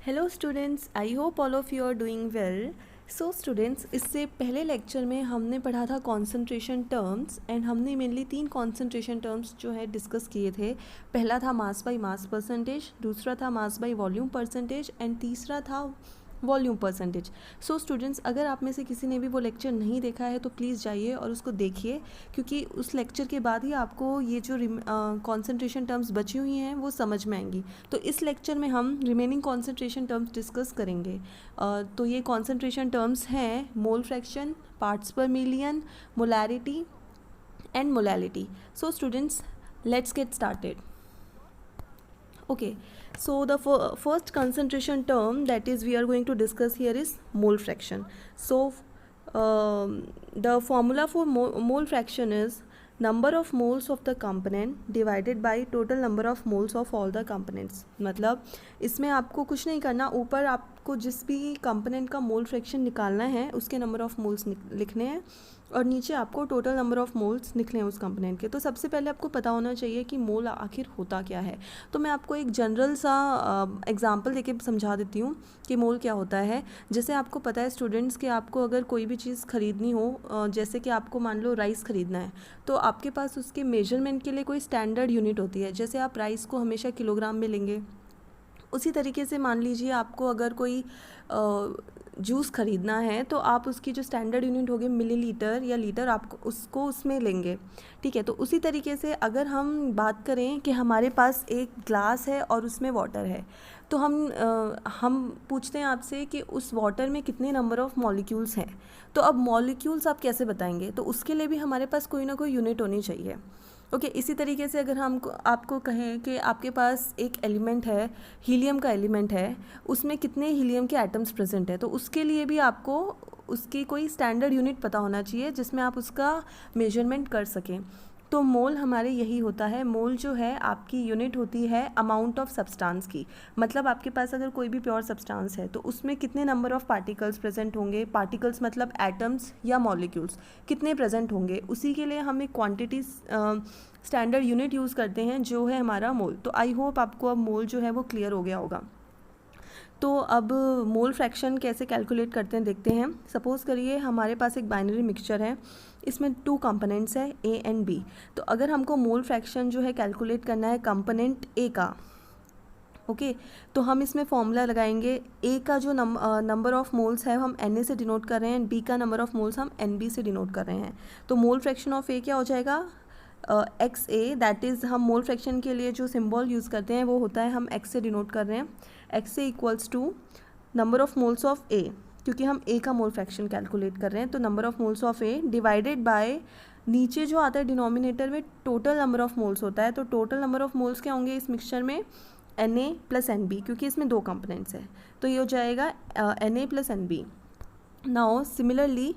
Hello students, I hope all of you are doing well. So students, इससे पहले lecture में हमने पढ़ा था कॉन्सेंट्रेशन टर्म्स एंड हमने मेनली 3 कॉन्सेंट्रेशन टर्म्स जो है डिस्कस किए थे। पहला था मास बाय मास परसेंटेज, दूसरा था mass by volume percentage and तीसरा था वॉल्यूम परसेंटेज। सो स्टूडेंट्स, अगर आप में से किसी ने भी वो लेक्चर नहीं देखा है तो प्लीज़ जाइए और उसको देखिए, क्योंकि उस लेक्चर के बाद ही आपको ये जो कॉन्सेंट्रेशन टर्म्स बची हुई हैं वो समझ में आएंगी। तो इस लेक्चर में हम रिमेनिंग कॉन्सेंट्रेशन टर्म्स डिस्कस करेंगे। तो ये कॉन्सेंट्रेशन टर्म्स हैं मोल फ्रैक्शन, पार्ट्स पर million, molarity and molality. So students, let's get started. Okay, so the first concentration term that is we are going to discuss here is mole fraction. So the formula for mole fraction is number of moles of the component divided by total number of moles of all the components. मतलब इसमें आपको कुछ नहीं करना, ऊपर आपको जिस भी कंपोनेंट का मोल फ्रैक्शन निकालना है उसके नंबर ऑफ मोल्स लिखने हैं और नीचे आपको टोटल नंबर ऑफ़ मोल्स लिखने हैं उस कंपोनेंट के। तो सबसे पहले आपको पता होना चाहिए कि मोल आखिर होता क्या है। तो मैं आपको एक जनरल सा एग्जांपल देके समझा देती हूँ कि मोल क्या होता है। जैसे आपको पता है स्टूडेंट्स कि आपको अगर कोई भी चीज़ ख़रीदनी हो, जैसे कि आपको मान लो राइस ख़रीदना है, तो आपके पास उसके मेजरमेंट के लिए कोई स्टैंडर्ड यूनिट होती है। जैसे आप राइस को हमेशा किलोग्राम में लेंगे, उसी तरीके से मान लीजिए आपको अगर कोई जूस ख़रीदना है तो आप उसकी जो स्टैंडर्ड यूनिट होगी मिलीलीटर या लीटर, आप उसको उसमें लेंगे। ठीक है, तो उसी तरीके से अगर हम बात करें कि हमारे पास एक ग्लास है और उसमें वाटर है, तो हम पूछते हैं आपसे कि उस वाटर में कितने नंबर ऑफ़ मॉलिक्यूल्स हैं। तो अब मॉलिक्यूल्स आप कैसे बताएंगे? तो उसके लिए भी हमारे पास कोई ना कोई यूनिट होनी चाहिए। ओके, इसी तरीके से अगर हम आपको कहें कि आपके पास एक एलिमेंट है, हीलियम का एलिमेंट है, उसमें कितने हीलियम के एटम्स प्रेजेंट है, तो उसके लिए भी आपको उसकी कोई स्टैंडर्ड यूनिट पता होना चाहिए जिसमें आप उसका मेजरमेंट कर सकें। तो मोल हमारे यही होता है। मोल जो है आपकी यूनिट होती है अमाउंट ऑफ सब्सटेंस की। मतलब आपके पास अगर कोई भी प्योर सब्सटेंस है तो उसमें कितने नंबर ऑफ़ पार्टिकल्स प्रेजेंट होंगे, पार्टिकल्स मतलब एटम्स या मॉलिक्यूल्स कितने प्रेजेंट होंगे, उसी के लिए हम एक क्वांटिटी स्टैंडर्ड यूनिट यूज़ करते हैं जो है हमारा मोल। तो आई होप आपको अब मोल जो है वो क्लियर हो गया होगा। तो अब मोल फ्रैक्शन कैसे कैलकुलेट करते हैं देखते हैं। सपोज़ करिए हमारे पास एक बाइनरी मिक्सचर है, इसमें 2 कंपोनेंट्स है ए एंड बी। तो अगर हमको मोल फ्रैक्शन जो है कैलकुलेट करना है कंपोनेंट ए का, ओके, तो हम इसमें फॉर्मूला लगाएंगे। ए का जो नंबर ऑफ़ मोल्स है हम एन ए से डिनोट कर रहे हैं, बी का नंबर ऑफ़ मोल्स हम एन बी से डिनोट कर रहे हैं। तो मोल फ्रैक्शन ऑफ ए क्या हो जाएगा? एक्स ए, दैट इज़ हम मोल फ्रैक्शन के लिए जो सिंबल यूज़ करते हैं वो होता है, हम एक्स से डिनोट कर रहे हैं। X A equals to number of moles of A, क्योंकि हम ए का मोल फ्रैक्शन कैलकुलेट कर रहे हैं, तो number of moles of A divided by नीचे जो आता है डिनोमिनेटर में टोटल नंबर ऑफ़ मोल्स होता है। तो टोटल नंबर ऑफ़ मोल्स क्या होंगे इस मिक्सचर में? N A plus N B, क्योंकि इसमें 2 कंपोनेंट्स हैं, तो ये हो जाएगा N A plus N B. Now similarly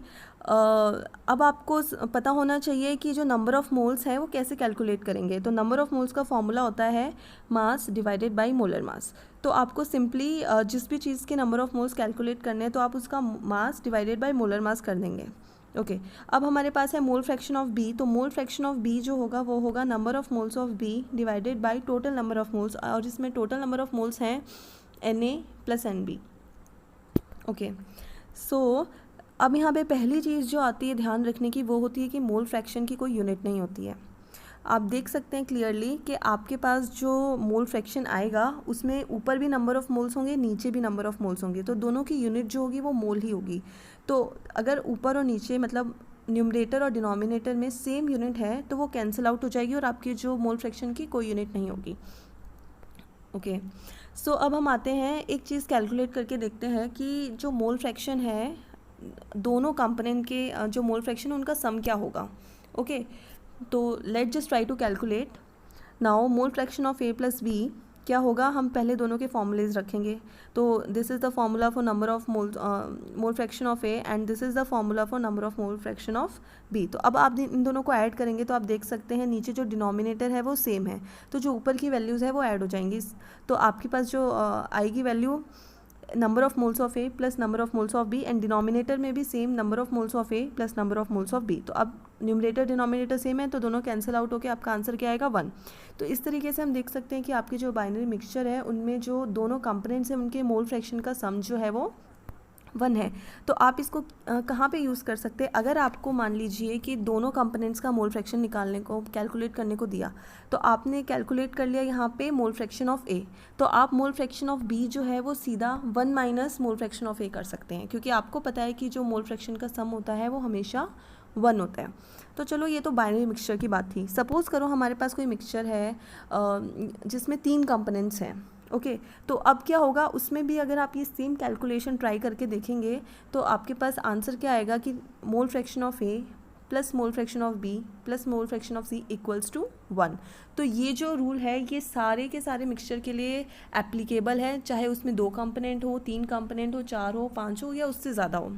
अब आपको पता होना चाहिए कि जो नंबर ऑफ़ मोल्स है वो कैसे कैलकुलेट करेंगे। तो नंबर ऑफ़ मोल्स का फॉर्मूला होता है mass divided by molar mass. तो आपको सिंपली जिस भी चीज़ के नंबर ऑफ़ मोल्स कैलकुलेट करने हैं तो आप उसका mass divided by molar mass कर देंगे। ओके, अब हमारे पास है मोल फ्रैक्शन ऑफ बी। तो मोल फ्रैक्शन ऑफ बी जो होगा वो होगा number of moles of B divided by total number of moles, और इसमें टोटल नंबर ऑफ़ मोल्स हैं N A plus N B. Okay, so अब यहाँ पे पहली चीज़ जो आती है ध्यान रखने की वो होती है कि मोल फ्रैक्शन की कोई यूनिट नहीं होती है। आप देख सकते हैं क्लियरली कि आपके पास जो मोल फ्रैक्शन आएगा उसमें ऊपर भी नंबर ऑफ़ मोल्स होंगे, नीचे भी नंबर ऑफ़ मोल्स होंगे, तो दोनों की यूनिट जो होगी वो मोल ही होगी। तो अगर ऊपर और नीचे मतलब न्यूमरेटर और डिनोमिनेटर में सेम यूनिट है तो वो कैंसिल आउट हो जाएगी और आपकी जो मोल फ्रैक्शन की कोई यूनिट नहीं होगी। ओके, सो अब हम आते हैं एक चीज़ कैलकुलेट करके देखते हैं कि जो मोल फ्रैक्शन है दोनों कंपोनेंट के जो मोल फ्रैक्शन है उनका सम क्या होगा। ओके, तो let just try to calculate. Now mole fraction of A plus B क्या होगा, हम पहले दोनों के फॉर्मूलेज रखेंगे। तो this is the formula for number of mole fraction of A and this is the formula for number of mole fraction of B. तो अब आप इन दोनों को ऐड करेंगे तो आप देख सकते हैं नीचे जो डिनोमिनेटर है वो सेम है, तो जो ऊपर की वैल्यूज़ है वो ऐड हो जाएंगी। तो आपके पास जो आएगी value number of moles of A plus number of moles of B, and denominator में भी same number of moles of A plus number of moles of B. तो अब न्यूमरेटर डिनोमिनेटर सेम है तो दोनों कैंसिल आउट होकर आपका answer क्या आएगा 1। तो इस तरीके से हम देख सकते हैं कि आपके जो बाइनरी मिक्सचर है उनमें जो दोनों कंपोनेंट्स हैं उनके मोल फ्रैक्शन का सम जो है वो 1 है। तो आप इसको कहाँ पे यूज़ कर सकते हैं, अगर आपको मान लीजिए कि दोनों कंपोनेंट्स का मोल फ्रैक्शन निकालने को कैलकुलेट करने को दिया, तो आपने कैलकुलेट कर लिया यहाँ पे मोल फ्रैक्शन ऑफ ए, तो आप मोल फ्रैक्शन ऑफ बी जो है वो सीधा 1 माइनस मोल फ्रैक्शन ऑफ ए कर सकते हैं, क्योंकि आपको पता है कि जो मोल फ्रैक्शन का सम होता है वो हमेशा 1 होता है। तो चलो ये तो बाइनरी मिक्सचर की बात थी। सपोज़ करो हमारे पास कोई मिक्सचर है जिसमें 3 कंपोनेंट्स हैं, ओके तो अब क्या होगा, उसमें भी अगर आप ये सेम कैलकुलेशन ट्राई करके देखेंगे तो आपके पास आंसर क्या आएगा कि mole fraction of A plus mole fraction of B plus mole fraction of C equals to 1। तो ये जो रूल है ये सारे के सारे मिक्सचर के लिए एप्लीकेबल है, चाहे उसमें 2 कंपोनेंट हो, 3 कंपोनेंट हो, 4 हो, 5 हो या उससे ज़्यादा हो,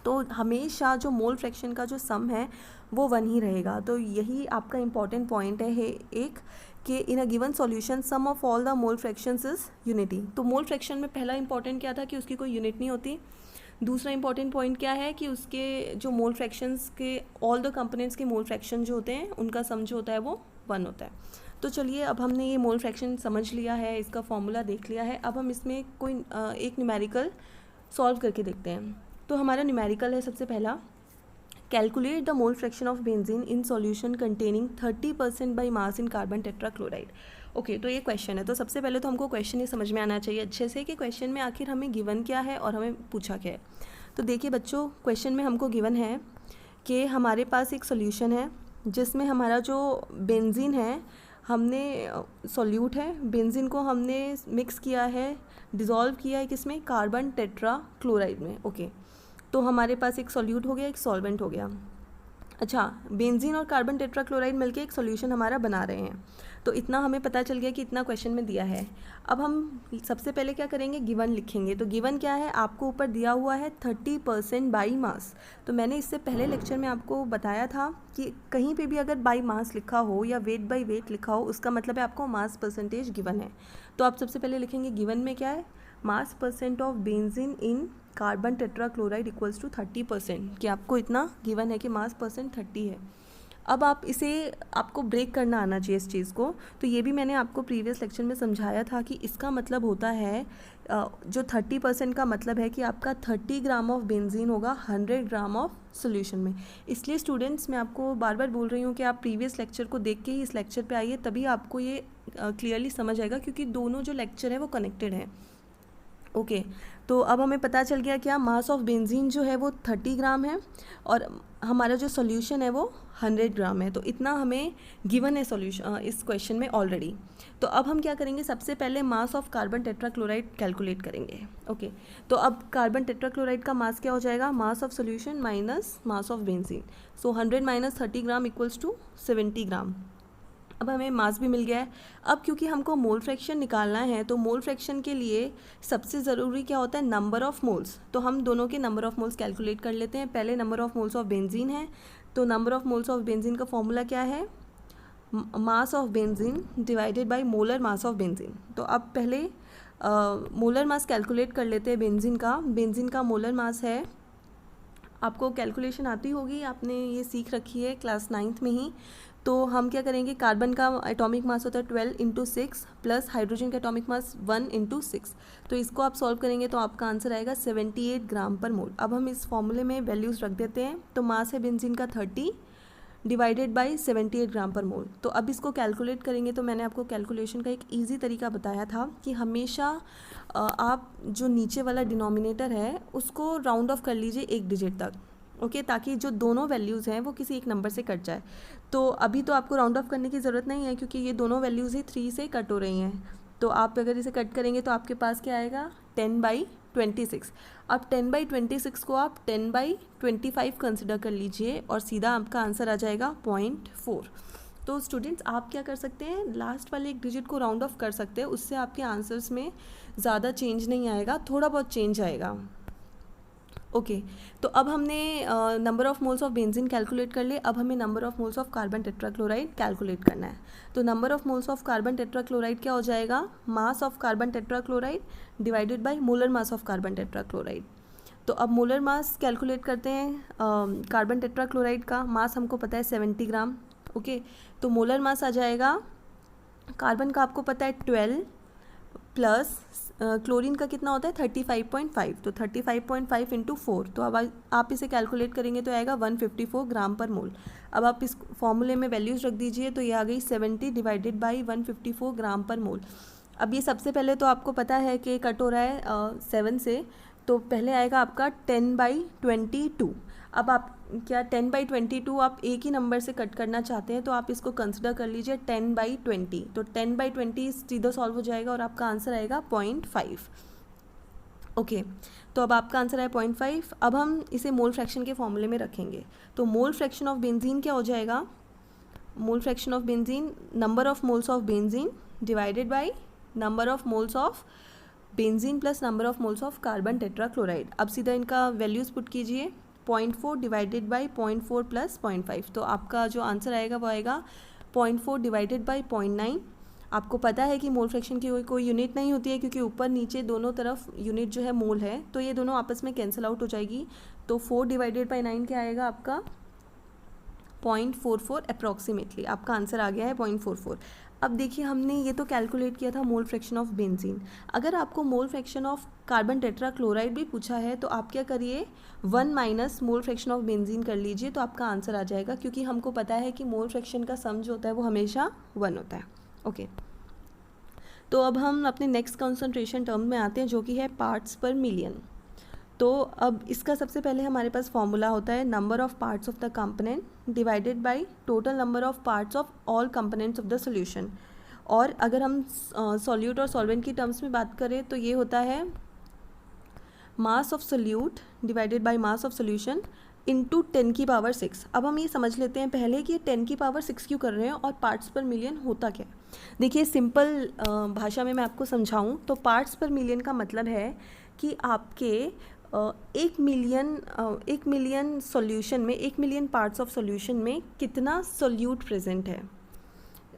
तो हमेशा जो मोल फ्रैक्शन का जो सम है वो 1 ही रहेगा। तो यही आपका इम्पॉर्टेंट पॉइंट है एक कि in a given solution sum of all the mole fractions is unity. तो मोल फ्रैक्शन में पहला इंपॉर्टेंट क्या था कि उसकी कोई यूनिट नहीं होती। दूसरा इंपॉर्टेंट पॉइंट क्या है कि उसके जो मोल फ्रैक्शंस के ऑल द कंपोनेंट्स के मोल फ्रैक्शन जो होते हैं उनका सम जो होता है वो 1 होता है। तो चलिए अब हमने ये मोल फ्रैक्शन समझ लिया है, इसका फॉर्मूला देख लिया है, अब हम इसमें कोई एक न्यूमेरिकल सॉल्व करके देखते हैं। तो हमारा न्यूमेरिकल है सबसे पहला, calculate the mole fraction of benzene in solution containing 30% by mass in carbon tetrachloride. Okay तो ये क्वेश्चन है, तो सबसे पहले तो हमको क्वेश्चन ये समझ में आना चाहिए अच्छे से कि क्वेश्चन में आखिर हमें गिवन क्या है और हमें पूछा क्या है। तो देखिए बच्चों, क्वेश्चन में हमको गिवन है कि हमारे पास एक सोल्यूशन है जिसमें हमारा जो बेंजीन है हमने सॉल्यूट है, बेंजीन को हमने मिक्स किया है, डिज़ोल्व किया है किसमें, कार्बन टेट्राक्लोराइड में। ओके तो हमारे पास एक सॉल्यूट हो गया, एक सॉल्वेंट हो गया। अच्छा, बेंजीन और कार्बन टेट्राक्लोराइड मिलके एक सॉल्यूशन हमारा बना रहे हैं। तो इतना हमें पता चल गया कि इतना क्वेश्चन में दिया है। अब हम सबसे पहले क्या करेंगे, गिवन लिखेंगे। तो गिवन क्या है, आपको ऊपर दिया हुआ है 30% बाई मास। तो मैंने इससे पहले लेक्चर में आपको बताया था कि कहीं पे भी अगर बाई मास लिखा हो या वेट बाई वेट लिखा हो उसका मतलब है आपको मास परसेंटेज गिवन है। तो आप सबसे पहले लिखेंगे गिवन में क्या है, mass percent of benzene in carbon tetrachloride equals to 30%, कि आपको इतना गिवन है कि मास परसेंट 30 है। अब आप इसे आपको ब्रेक करना आना चाहिए इस चीज़ को। तो ये भी मैंने आपको प्रीवियस लेक्चर में समझाया था कि इसका मतलब होता है जो 30% का मतलब है कि आपका 30 ग्राम ऑफ बेंजीन होगा 100 ग्राम ऑफ सोल्यूशन में। इसलिए स्टूडेंट्स मैं आपको बार बार बोल रही हूँ कि आप प्रीवियस लेक्चर को देख के ही इस लेक्चर पे आइए, तभी आपको ये क्लियरली समझ आएगा, क्योंकि दोनों जो लेक्चर है वो कनेक्टेड है। ओके तो अब हमें पता चल गया क्या, मास ऑफ बेंजीन जो है वो 30 ग्राम है और हमारा जो सॉल्यूशन है वो 100 ग्राम है। तो इतना हमें गिवन है सॉल्यूशन इस क्वेश्चन में ऑलरेडी। तो अब हम क्या करेंगे, सबसे पहले mass of carbon tetrachloride calculate करेंगे। ओके तो अब कार्बन टेट्राक्लोराइड का मास क्या हो जाएगा, mass of solution minus mass of benzene. So 100 minus 30 gram equals to 70 gram. अब हमें मास भी मिल गया है। अब क्योंकि हमको मोल फ्रैक्शन निकालना है तो मोल फ्रैक्शन के लिए सबसे ज़रूरी क्या होता है, नंबर ऑफ़ मोल्स। तो हम दोनों के नंबर ऑफ़ मोल्स कैलकुलेट कर लेते हैं। पहले number of moles of benzene है, तो number of moles of benzene का फॉर्मूला क्या है, मास of benzene divided by molar mass of benzene. तो अब पहले मोलर मास कैलकुलेट कर लेते हैं बेंजीन का। बेंजीन का मोलर मास है, आपको कैलकुलेशन आती होगी, आपने ये सीख रखी है क्लास 9th में ही। तो हम क्या करेंगे, कार्बन का एटॉमिक मास होता है 12 × 6 प्लस हाइड्रोजन का एटॉमिक मास 1 × 6। तो इसको आप सॉल्व करेंगे तो आपका आंसर आएगा 78 ग्राम पर मोल। अब हम इस फॉर्मूले में वैल्यूज़ रख देते हैं। तो मास है बेंजीन का 30 डिवाइडेड बाई 78 ग्राम पर मोल। तो अब इसको कैलकुलेट करेंगे। तो मैंने आपको कैलकुलेशन का एक ईजी तरीका बताया था कि हमेशा आप जो नीचे वाला डिनोमिनेटर है उसको राउंड ऑफ कर लीजिए 1 डिजिट तक, ओके ताकि जो दोनों वैल्यूज़ हैं वो किसी एक नंबर से कट जाए। तो अभी तो आपको राउंड ऑफ करने की ज़रूरत नहीं है क्योंकि ये दोनों वैल्यूज़ ही 3 से कट हो रही हैं। तो आप अगर इसे कट करेंगे तो आपके पास क्या आएगा, 10/26। अब 10/26 को आप 10/25 कंसिडर कर लीजिए और सीधा आपका आंसर आ जाएगा 0.4। तो स्टूडेंट्स आप क्या कर सकते हैं, लास्ट वाले एक डिजिट को राउंड ऑफ कर सकते हैं, उससे आपके आंसर्स में ज़्यादा चेंज नहीं आएगा, थोड़ा बहुत चेंज आएगा। ओके तो अब हमने number of moles of benzene calculate कर लिए। अब हमें number of moles of carbon tetrachloride calculate करना है। तो number of moles of carbon tetrachloride क्या हो जाएगा, mass of carbon tetrachloride divided by molar mass of carbon tetrachloride. तो अब मोलर मास कैलकुलेट करते हैं कार्बन टेट्राक्लोराइड का मास हमको पता है 70 ग्राम। ओके, तो मोलर मास आ जाएगा, कार्बन का आपको पता है 12 प्लस क्लोरीन का कितना होता है 35.5, तो 35.5 इंटू 4, तो अब आप इसे कैलकुलेट करेंगे तो आएगा 154 ग्राम पर मोल। अब आप इस फॉर्मूले में वैल्यूज़ रख दीजिए, तो ये आ गई 70 डिवाइडेड बाई 154 ग्राम पर मोल। अब ये सबसे पहले तो आपको पता है कि कट हो रहा है 7 से, तो पहले आएगा आपका 10/22। अब आप क्या 10/22 आप एक ही नंबर से कट करना चाहते हैं तो आप इसको कंसिडर कर लीजिए 10/20, तो 10/20 सीधा सॉल्व हो जाएगा और आपका आंसर आएगा 0.5। ओके, तो अब आपका आंसर है 0.5। अब हम इसे मोल फ्रैक्शन के फॉर्मूले में रखेंगे, तो मोल फ्रैक्शन ऑफ बेंजीन क्या हो जाएगा, मोल fraction of benzene number of moles of benzene divided by number of moles of benzene plus number of moles of carbon tetrachloride. अब सीधा इनका वैल्यूज़ पुट कीजिए, 0.4 डिवाइडेड बाई 0.4 प्लस 0.5, तो आपका जो आंसर आएगा वो आएगा 0.4 डिवाइडेड बाई 0.9। आपको पता है कि मोल फ्रैक्शन की कोई यूनिट नहीं होती है, क्योंकि ऊपर नीचे दोनों तरफ यूनिट जो है मोल है, तो ये दोनों आपस में कैंसिल आउट हो जाएगी। तो 4 डिवाइडेड बाई 9 क्या आएगा आपका 0.44 अप्रॉक्सीमेटली, आपका आंसर आ गया है 0.44। अब देखिए हमने ये तो कैलकुलेट किया था मोल फ्रैक्शन ऑफ बेंजीन। अगर आपको मोल फ्रैक्शन ऑफ कार्बन टेट्राक्लोराइड भी पूछा है तो आप क्या करिए 1 minus mole fraction of benzene कर लीजिए, तो आपका आंसर आ जाएगा, क्योंकि हमको पता है कि मोल फ्रैक्शन का सम जो होता है वो हमेशा 1 होता है। ओके, तो अब हम अपने नेक्स्ट कॉन्सेंट्रेशन टर्म में आते हैं जो कि है पार्ट्स पर मिलियन। तो अब इसका सबसे पहले हमारे पास फॉर्मूला होता है number of parts of the component divided by total number of parts of all components of the solution. और अगर हम सॉल्यूट और सॉल्वेंट की टर्म्स में बात करें तो ये होता है mass of solute divided by mass of solution into 10 की पावर 6। अब हम ये समझ लेते हैं पहले कि 10 की पावर 6 क्यों कर रहे हैं और पार्ट्स पर मिलियन होता क्या है। देखिए सिंपल भाषा में मैं आपको समझाऊं तो पार्ट्स पर मिलियन का मतलब है कि आपके 1 मिलियन सॉल्यूशन में 1 मिलियन पार्ट्स ऑफ सॉल्यूशन में कितना सॉल्यूट प्रेजेंट है।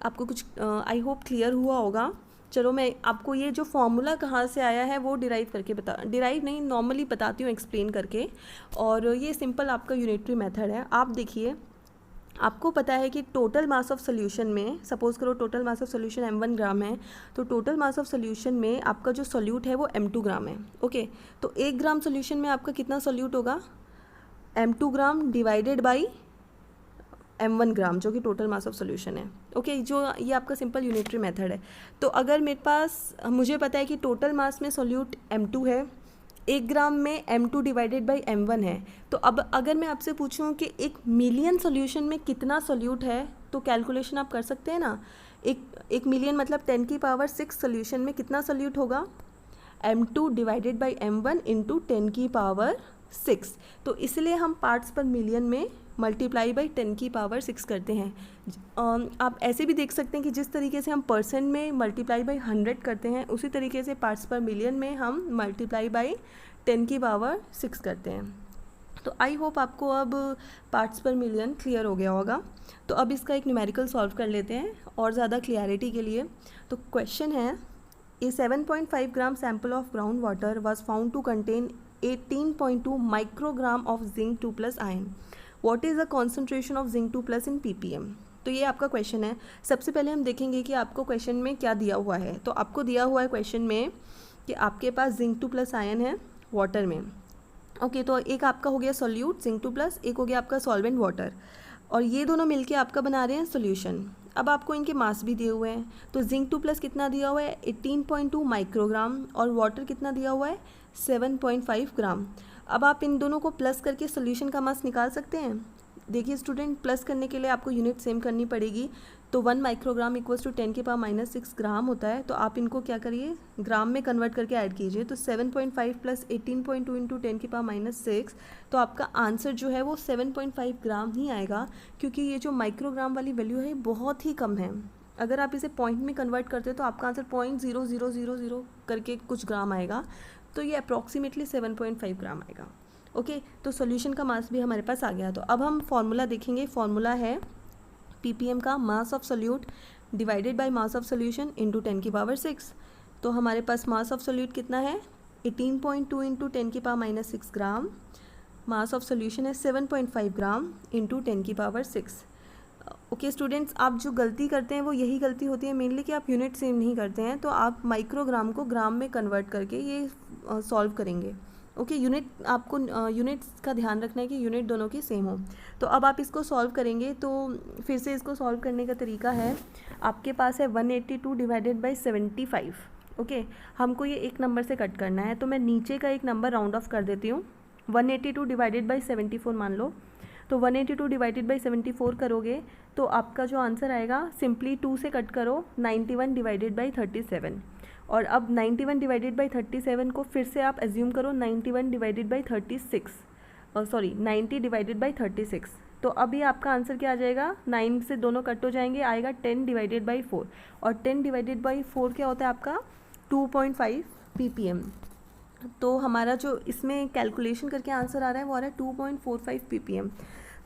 आपको कुछ आई होप क्लियर हुआ होगा। चलो मैं आपको ये जो फॉर्मूला कहाँ से आया है वो डिराइव करके डिराइव नहीं नॉर्मली बताती हूँ एक्सप्लेन करके, और ये सिंपल आपका यूनिटरी मेथड है। आप देखिए आपको पता है कि टोटल मास ऑफ सोल्यूशन में, सपोज करो total mass of solution m1 ग्राम है, तो टोटल मास ऑफ सोल्यूशन में आपका जो सोल्यूट है वो m2 ग्राम है। ओके, तो 1 ग्राम सोल्यूशन में आपका कितना सोल्यूट होगा m2 gram divided by m1 ग्राम जो कि टोटल मास ऑफ सोल्यूशन है। ओके, जो ये आपका सिंपल यूनिटरी मेथड है। तो अगर मेरे पास मुझे पता है कि टोटल मास में सोल्यूट m2 है, 1 ग्राम में m2 डिवाइडेड बाई m1 है, तो अब अगर मैं आपसे पूछूं कि 1 मिलियन सॉल्यूशन में कितना सोल्यूट है तो कैलकुलेशन आप कर सकते हैं ना। एक मिलियन मतलब 10 की पावर 6 सोल्यूशन में कितना सोल्यूट होगा m2 divided by m1 into 10 की पावर 6। तो इसलिए हम पार्ट्स पर मिलियन में मल्टीप्लाई बाई 10 की पावर 6 करते हैं। आप ऐसे भी देख सकते हैं कि जिस तरीके से हम परसेंट में मल्टीप्लाई बाई 100 करते हैं उसी तरीके से पार्ट्स पर मिलियन में हम मल्टीप्लाई बाई 10 की पावर 6 करते हैं। तो आई होप आपको अब पार्ट्स पर मिलियन क्लियर हो गया होगा। तो अब इसका एक न्यूमेरिकल सॉल्व कर लेते हैं और ज़्यादा क्लियरिटी के लिए। तो क्वेश्चन है, a 7.5 gram sample of ground water was found to contain 18.2 microgram of zinc 2+ ion. What is the concentration of zinc 2+ in ppm। तो ये आपका क्वेश्चन है। सबसे पहले हम देखेंगे कि आपको क्वेश्चन में क्या दिया हुआ है। तो आपको दिया हुआ है क्वेश्चन में कि आपके पास जिंक 2+ आयन है वाटर में। ओके, तो एक आपका हो गया सॉल्यूट जिंक 2+, एक हो गया आपका सॉल्वेंट वाटर, और ये दोनों मिलके आपका बना रहे हैं सॉल्यूशन। अब आपको इनके मास भी दिए हुए हैं। तो जिंक 2+ कितना दिया हुआ है 18.2 माइक्रोग्राम और वाटर कितना दिया हुआ है 7.5 ग्राम। अब आप इन दोनों को प्लस करके सोल्यूशन का मास निकाल सकते हैं। देखिए स्टूडेंट, प्लस करने के लिए आपको यूनिट सेम करनी पड़ेगी। तो 1 माइक्रोग्राम इक्वल्स टू 10 की पावर -6 ग्राम होता है। तो आप इनको क्या करिए ग्राम में कन्वर्ट करके ऐड कीजिए। तो 7.5 प्लस 18.2 इंटू 10 की पावर -6, तो आपका आंसर जो है वो 7.5 ग्राम ही आएगा, क्योंकि ये जो माइक्रोग्राम वाली वैल्यू है बहुत ही कम है। अगर आप इसे पॉइंट में कन्वर्ट करते हो तो आपका आंसर 0.0000 करके कुछ ग्राम आएगा। तो ये अप्रॉक्सीमेटली 7.5 ग्राम आएगा। ओके, तो सॉल्यूशन का मास भी हमारे पास आ गया। तो अब हम फॉर्मूला देखेंगे। फॉर्मूला है ppm का mass of solute divided by mass of solution into 10 की पावर 6। तो हमारे पास मास ऑफ सोल्यूट कितना है 18.2 into 10⁻⁻6 gram. Mass of solution है 7.5 ग्राम इंटू 10⁻6। ओके स्टूडेंट्स, आप जो गलती करते हैं वो यही गलती होती है मेनली कि आप यूनिट सेम नहीं करते हैं, तो आप माइक्रोग्राम को ग्राम में कन्वर्ट करके ये सॉल्व करेंगे। ओके, यूनिट आपको यूनिट्स का ध्यान रखना है कि यूनिट दोनों की सेम हो। तो अब आप इसको सॉल्व करेंगे, तो फिर से इसको सॉल्व करने का तरीका है, आपके पास है 182 डिवाइडेड बाई 75। ओके, हमको ये एक नंबर से कट करना है, तो मैं नीचे का एक नंबर राउंड ऑफ कर देती हूँ। 182 डिवाइडेड बाई 74 मान लो, तो 182 डिवाइडेड बाई 74 करोगे तो आपका जो आंसर आएगा, सिंपली 2 से कट करो 91 डिवाइडेड बाई 37। और अब 91 डिवाइडेड बाई 37 को फिर से आप एज्यूम करो 91 divided by 36, sorry 90 divided by 36। तो अभी आपका आंसर क्या आ जाएगा, 9 से दोनों कट हो जाएंगे, आएगा 10 डिवाइडेड बाई 4। और 10 डिवाइडेड बाई 4 क्या होता है आपका 2.5 ppm। तो हमारा जो इसमें कैलकुलेशन करके आंसर आ रहा है वो आ रहा है 2.45 ppm।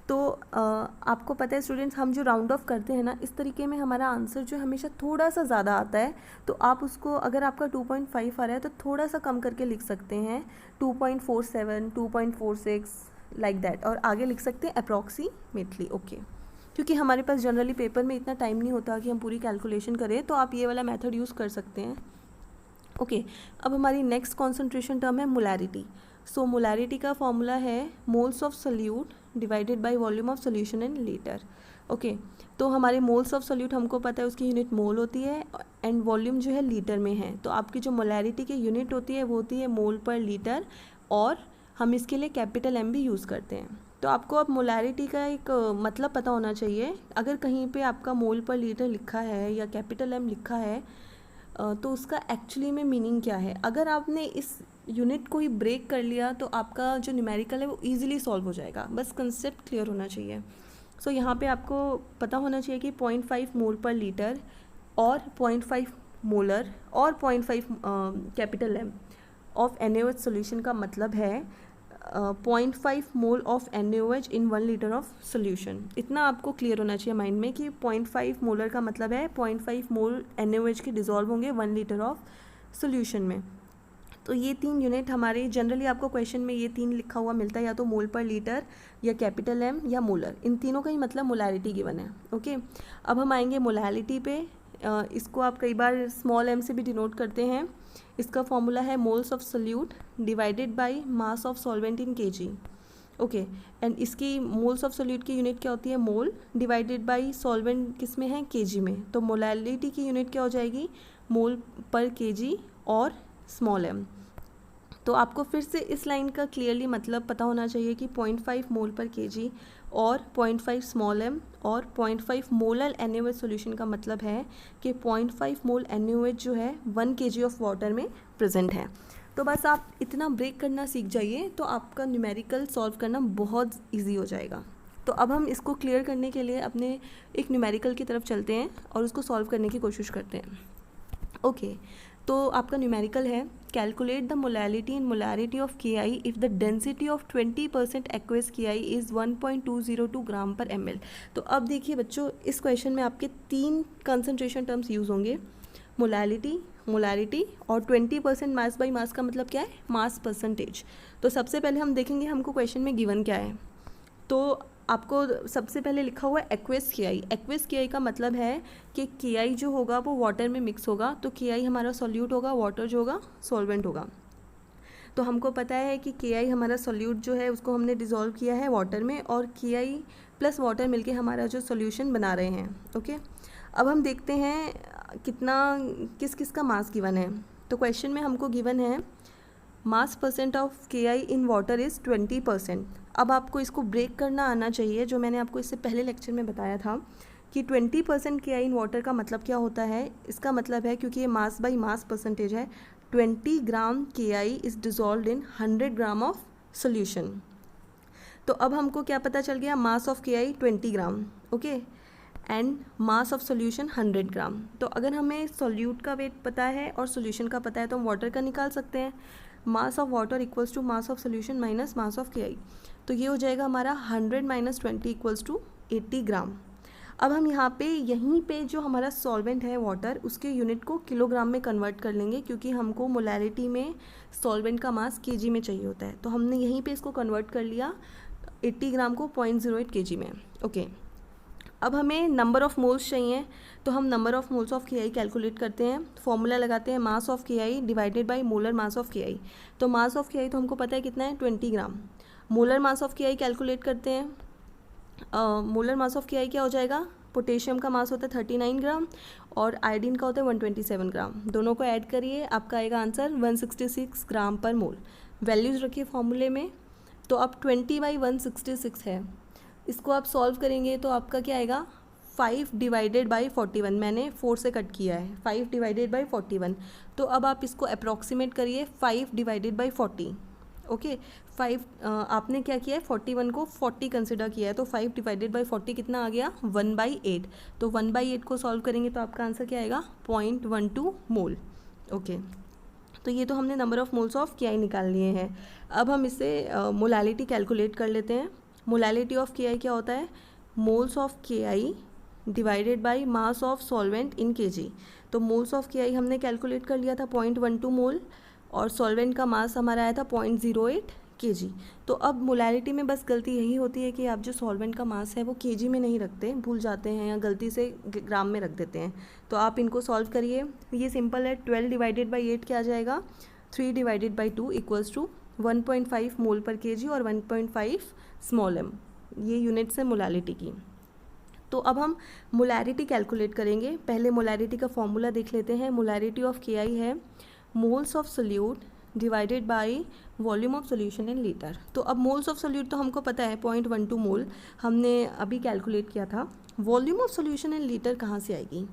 तो आपको पता है स्टूडेंट्स, हम जो राउंड ऑफ करते हैं ना, इस तरीके में हमारा आंसर जो हमेशा थोड़ा सा ज़्यादा आता है। तो आप उसको, अगर आपका 2.5 आ रहा है तो थोड़ा सा कम करके लिख सकते हैं, 2.47, 2.46 लाइक दैट, और आगे लिख सकते हैं अप्रॉक्सीमेटली। ओके, क्योंकि हमारे पास जनरली पेपर में इतना टाइम नहीं होता कि हम पूरी कैलकुलेशन करें, तो आप ये वाला मेथड यूज़ कर सकते हैं। ओके, अब हमारी नेक्स्ट कॉन्सेंट्रेशन टर्म है मोलैरिटी। सो मोलैरिटी का फॉर्मूला है moles of solute divided by volume of solution in litre. Okay, तो हमारे मोल्स ऑफ सोल्यूट हमको पता है उसकी यूनिट मोल होती है, एंड वॉल्यूम जो है लीटर में है। तो आपकी जो मोलैरिटी की यूनिट होती है वो होती है मोल पर लीटर, और हम इसके लिए कैपिटल एम भी यूज़ करते हैं। तो आपको अब मोलैरिटी का एक मतलब पता होना चाहिए। अगर कहीं पे आपका मोल पर लीटर लिखा है या कैपिटल एम लिखा है, तो उसका एक्चुअली में मीनिंग क्या है। अगर आपने इस यूनिट को ही ब्रेक कर लिया तो आपका जो न्यूमेरिकल है वो इजीली सॉल्व हो जाएगा, बस कंसेप्ट क्लियर होना चाहिए। सो यहाँ पे आपको पता होना चाहिए कि 0.5 मोल पर लीटर और 0.5 मोलर और 0.5 capital M of NaOH solution का मतलब है 0.5 mole of NaOH in 1 litre of solution. इतना आपको क्लियर होना चाहिए माइंड में कि 0.5 मोलर का मतलब है 0.5 मोल NaOH के डिज़ोल्व होंगे 1 लीटर ऑफ सोल्यूशन में। तो ये 3 यूनिट हमारे जनरली आपको क्वेश्चन में ये 3 लिखा हुआ मिलता है, या तो मोल पर लीटर या कैपिटल एम या मोलर, इन तीनों का ही मतलब मोलैरिटी गिवन है। ओके, अब हम आएंगे मोलैरिटी पे। इसको आप कई बार स्मॉल m से भी डिनोट करते हैं। इसका फॉर्मूला है moles of solute divided by mass of solvent in kg। Okay, and इसकी मोल्स ऑफ सोल्यूट की यूनिट क्या होती है, मोल डिवाइडेड बाय सॉल्वेंट किस में है, kg में। तो मोलैरिटी की यूनिट क्या हो जाएगी, मोल पर kg और स्मॉल m। तो आपको फिर से इस लाइन का क्लियरली मतलब पता होना चाहिए कि 0.5 मोल पर kg और 0.5 स्मॉल m और 0.5 मोलर NaOH सोल्यूशन का मतलब है कि 0.5 मोल NaOH जो है 1 kg ऑफ वाटर में प्रेजेंट है। तो बस आप इतना ब्रेक करना सीख जाइए तो आपका न्यूमेरिकल सॉल्व करना बहुत ईजी हो जाएगा। तो अब हम इसको क्लियर करने के लिए अपने एक न्यूमेरिकल की तरफ चलते हैं और उसको सॉल्व करने की कोशिश करते हैं। ओके, तो आपका न्यूमेरिकल है calculate the molarity and molarity of Ki if the density of 20% aqueous Ki is 1.202 ग्राम पर ml। तो अब देखिए बच्चों, इस क्वेश्चन में आपके 3 कंसंट्रेशन टर्म्स यूज़ होंगे, मोलैरिटी और 20% मास बाई मास का मतलब क्या है, मास परसेंटेज। तो सबसे पहले हम देखेंगे हमको क्वेश्चन में गिवन क्या है। तो आपको सबसे पहले लिखा हुआ है एक्वेस Ki। एक्वेस Ki का मतलब है कि Ki जो होगा वो वाटर में मिक्स होगा, तो Ki हमारा सॉल्यूट होगा, वाटर जो होगा सॉल्वेंट होगा। तो हमको पता है कि Ki हमारा सॉल्यूट जो है उसको हमने डिज़ोल्व किया है वाटर में, और Ki प्लस वाटर मिलके हमारा जो सॉल्यूशन बना रहे हैं। ओके, अब हम देखते हैं किस किस का मास गिवन है। तो क्वेश्चन में हमको गिवन है mass percent of Ki in water is 20%। अब आपको इसको ब्रेक करना आना चाहिए, जो मैंने आपको इससे पहले लेक्चर में बताया था कि 20% Ki इन वाटर का मतलब क्या होता है। इसका मतलब है, क्योंकि ये मास बाई मास परसेंटेज है, 20 gram Ki is dissolved in 100 gram of solution. तो अब हमको क्या पता चल गया, mass of Ki 20 gram, okay, and mass of solution 100 gram. तो अगर हमें सोल्यूट का वेट पता है और सोल्यूशन का पता है तो हम वाटर का निकाल सकते हैं। Mass of water equals to mass of solution minus mass of Ki। तो ये हो जाएगा हमारा 100 - 20 = 80 ग्राम। अब हम यहाँ पे यहीं पे जो हमारा सॉल्वेंट है वाटर, उसके यूनिट को किलोग्राम में कन्वर्ट कर लेंगे, क्योंकि हमको मोलैरिटी में सॉल्वेंट का मास केजी में चाहिए होता है। तो हमने यहीं पे इसको कन्वर्ट कर लिया 80 ग्राम को 0.08 केजी में। ओके, अब हमें नंबर ऑफ़ मोल्स चाहिए, तो हम number of moles of K I calculate करते हैं। फॉर्मूला लगाते हैं mass of K I divided by molar mass of K I. तो मास ऑफ के आई तो हमको पता है कितना है, 20 ग्राम। Molar mass of K I calculate करते हैं। मोलर मास ऑफ के आई क्या हो जाएगा, पोटेशियम का मास होता है 39 ग्राम और आयोडीन का होता है 127 ग्राम। दोनों को ऐड करिए, आपका आएगा आंसर 166 ग्राम पर मोल। वैल्यूज़ रखिए फॉर्मूले में। तो अब 20/166 है, इसको आप सॉल्व करेंगे तो आपका क्या आएगा, 5 डिवाइडेड बाई 41। मैंने 4 से कट किया है, 5 डिवाइडेड बाई 41। तो अब आप इसको अप्रॉक्सीमेट करिए, 5 डिवाइडेड बाई 40। ओके, 5 आपने क्या किया है, 41 को 40 कंसिडर किया है, तो 5 डिवाइडेड बाई 40 कितना आ गया, 1/8। तो 1/8 को सॉल्व करेंगे तो आपका आंसर क्या आएगा, 0.12 मोल। ओके, तो ये तो हमने number of moles of K आई निकाल लिए हैं। अब हम इसे मोलैलिटी कैलकुलेट कर लेते हैं। मोलैलिटी ऑफ के आई क्या होता है, moles of K I divided by mass of solvent in kg. तो मोल्स ऑफ के आई हमने कैलकुलेट कर लिया था 0.12 मोल और सॉल्वेंट का मास हमारा आया था 0.08 केजी। तो अब मोलैलिटी में बस गलती यही होती है कि आप जो सॉल्वेंट का मास है वो केजी में नहीं रखते, भूल जाते हैं या गलती से ग्राम में रख देते हैं। तो आप इनको सॉल्व करिए, ये सिंपल है। 12 डिवाइडेड बाई 8 क्या आ जाएगा, 3 डिवाइडेड बाई 2 इक्वल्स टू 1.5 मोल पर केजी और 1.5 स्मॉल m, ये यूनिट्स है मोलैलिटी की। तो अब हम मोलैरिटी कैलकुलेट करेंगे। पहले मोलैरिटी का फॉर्मूला देख लेते हैं। मोलैरिटी ऑफ के आई है moles of solute divided by volume of solution in litre. तो अब मोल्स ऑफ सोल्यूट तो हमको पता है 0.12 मोल, हमने अभी कैलकुलेट किया था। Volume of solution in litre कहाँ से आएगी,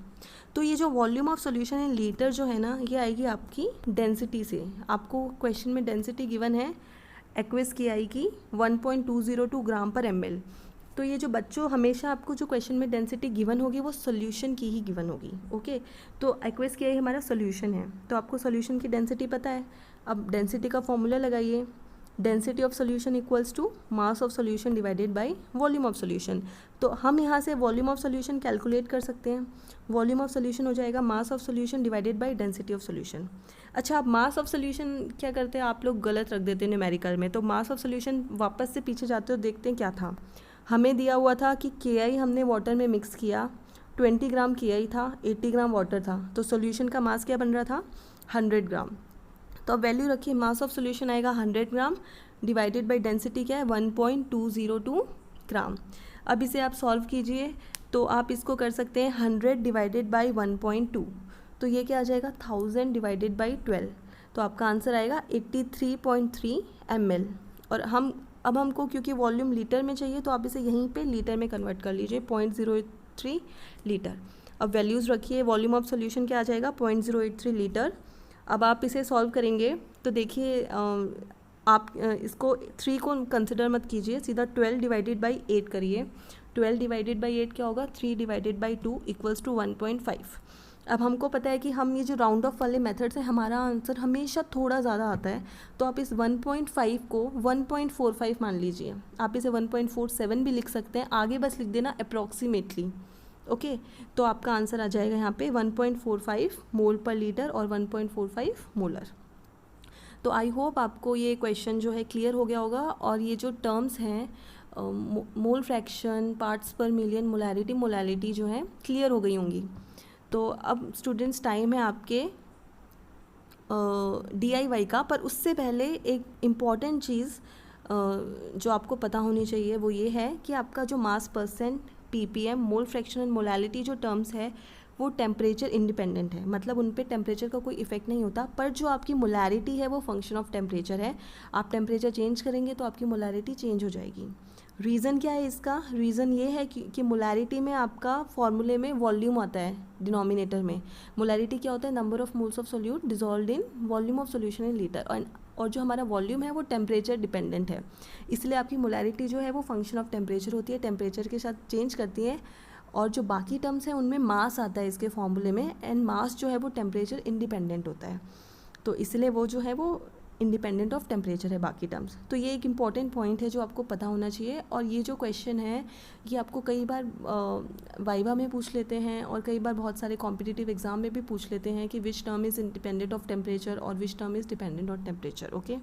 तो ये जो volume of solution in litre जो है ना, ये आएगी आपकी डेंसिटी से। आपको क्वेश्चन में डेंसिटी गिवन है एक्वस के आई की 1.202 ग्राम पर ml। तो ये जो बच्चों, हमेशा आपको जो क्वेश्चन में डेंसिटी गिवन होगी वो सोल्यूशन की ही गिवन होगी। ओके, तो एक्वस के आई हमारा सोल्यूशन है, तो आपको सोल्यूशन की डेंसिटी पता है। अब डेंसिटी का फॉर्मूला लगाइए, density of solution equals to mass of solution divided by volume of solution. तो हम यहाँ से वॉल्यूम ऑफ सोल्यूशन कैलकुलेट कर सकते हैं। वॉल्यूम ऑफ सोल्यूशन हो जाएगा mass of solution divided by density of solution. अच्छा, अब मास ऑफ सोल्यूशन क्या करते हैं आप लोग, गलत रख देते हैं न्यूमेरिकल में। तो मास ऑफ सोल्यूशन वापस से पीछे जाते हो, देखते हैं क्या था। हमें दिया हुआ था कि के आई हमने वाटर में मिक्स किया, 20 ग्राम के आई था, 80 ग्राम वाटर था, तो सोल्यूशन का मास क्या बन रहा था, 100 ग्राम। तो अब वैल्यू रखिए, मास ऑफ सोल्यूशन आएगा 100 ग्राम डिवाइडेड बाय डेंसिटी क्या है 1.202 ग्राम। अब इसे आप सॉल्व कीजिए, तो आप इसको कर सकते हैं 100 डिवाइडेड बाई 1.2, तो ये क्या आ जाएगा 1000 डिवाइडेड बाई 12। तो आपका आंसर आएगा 83.3 ml। और अब हमको क्योंकि वॉल्यूम लीटर में चाहिए, तो आप इसे यहीं पे लीटर में कन्वर्ट कर लीजिए, 0.083 लीटर। अब वैल्यूज़ रखिए, वॉल्यूम ऑफ सोल्यूशन क्या आ जाएगा 0.083 लीटर। अब आप इसे सॉल्व करेंगे तो देखिए, आप इसको 3 को कंसिडर मत कीजिए, सीधा 12 डिवाइडेड बाई 8 करिए। 12 डिवाइडेड बाई 8 क्या होगा, 3 डिवाइडेड बाई 2 इक्वल्स टू 1.5। अब हमको पता है कि हम ये जो राउंड ऑफ वाले मेथड से हमारा आंसर हमेशा थोड़ा ज़्यादा आता है, तो आप इस 1.5 को 1.45 मान लीजिए। आप इसे 1.47 भी लिख सकते हैं, आगे बस लिख देना अप्रॉक्सीमेटली। ओके, तो आपका आंसर आ जाएगा यहाँ पे 1.45 मोल पर लीटर और 1.45 मोलर। तो आई होप आपको ये क्वेश्चन जो है क्लियर हो गया होगा, और ये जो टर्म्स हैं मोल फ्रैक्शन, पार्ट्स पर मिलियन, मोलैरिटी जो है क्लियर हो गई होंगी। तो अब स्टूडेंट्स टाइम है आपके DIY का, पर उससे पहले एक इम्पॉर्टेंट चीज़ जो आपको पता होनी चाहिए वो ये है कि आपका जो मास percent, ppm, mole fraction and molality जो टर्म्स है वो टेम्परेचर इंडिपेंडेंट है, मतलब उन पे टेम्परेचर का कोई इफेक्ट नहीं होता। पर जो आपकी मोलैरिटी है वो फंक्शन ऑफ टेम्परेचर है। आप टेम्परेचर चेंज करेंगे तो आपकी मोलैरिटी चेंज हो जाएगी। रीज़न क्या है इसका, रीज़न ये है कि मोलैरिटी में आपका फॉर्मूले में वॉल्यूम आता है डिनोमिनेटर में। मोलैरिटी क्या होता है, number of moles of solute dissolved in volume of solution in litre, और जो हमारा वॉल्यूम है वो टेम्परेचर डिपेंडेंट है, इसलिए आपकी मोलैरिटी जो है वो फंक्शन ऑफ टेम्परेचर होती है, टेम्परेचर के साथ चेंज करती है। और जो बाकी टर्म्स हैं उनमें मास आता है इसके फॉर्मूले में, एंड मास जो है वो टेम्परेचर इंडिपेंडेंट होता है, तो इसलिए वो जो है वो इंडिपेंडेंट ऑफ टेम्परेचर है बाकी टर्म्स। तो ये एक इम्पॉर्टेंट पॉइंट है जो आपको पता होना चाहिए। और ये जो क्वेश्चन है ये आपको कई बार वाइवा में पूछ लेते हैं और कई बार बहुत सारे कॉम्पिटिटिव एग्जाम में भी पूछ लेते हैं कि which term is independent of temperature और which term is dependent on temperature. Okay,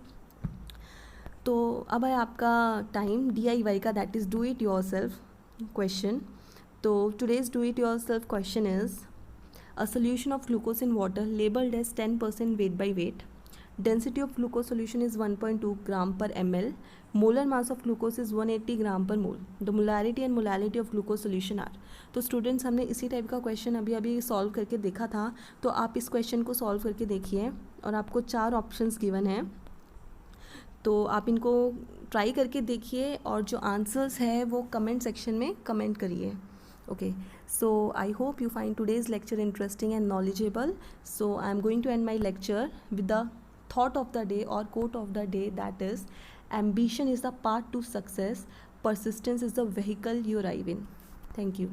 तो अब है आपका टाइम DIY का, that is do it yourself question. तो today's do it yourself question is a solution of glucose in water labeled as 10% weight by weight. Density of glucose solution is 1.2 gram per ml. Molar mass of glucose is 180 gram per mole. The molarity and molality of glucose solution are. तो students हमने इसी type का question अभी solve करके देखा था, तो आप इस क्वेश्चन को सॉल्व करके देखिए और आपको 4 ऑप्शंस गिवन हैं, तो आप इनको ट्राई करके देखिए और जो आंसर्स है वो कमेंट सेक्शन में कमेंट करिए। Okay, so I hope you find today's lecture interesting and knowledgeable. So I am going to end my lecture with the thought of the day or quote of the day, that is, ambition is the path to success, persistence is the vehicle you arrive in. Thank you.